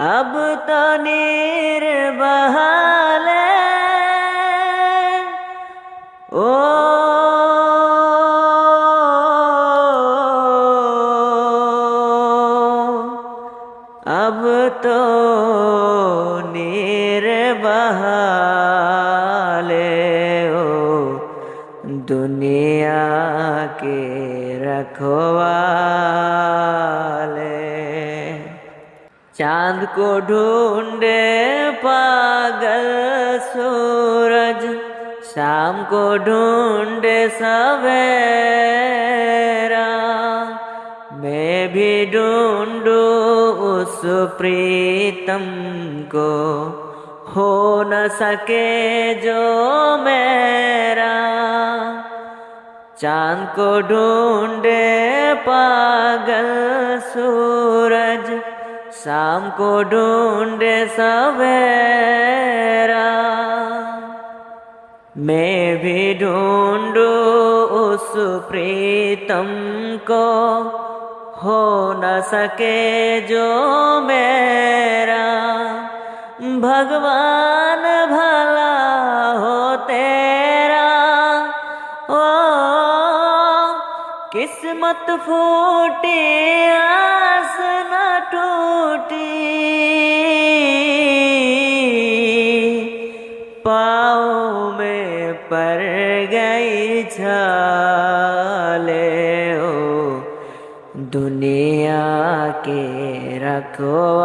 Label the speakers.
Speaker 1: अब तो निर्बहाले ओ अब तो निर्बहाले ओ दुनिया के रखवाले। चांद को ढूंढे पागल सूरज, शाम को ढूंढे सवेरा। मैं भी ढूंढूं उस प्रीतम को, हो न सके जो मेरा। चांद को ढूंढे पागल सूरज, शाम को ढूंढे सवेरा। मैं भी ढूंढूं उस प्रीतम को, हो न सके जो मेरा। भगवान भला हो तेरा, ओ किस्मत फूटी आस न टूटी। पाँव में पड़ गई छाले ओ दुनिया के रखवाले।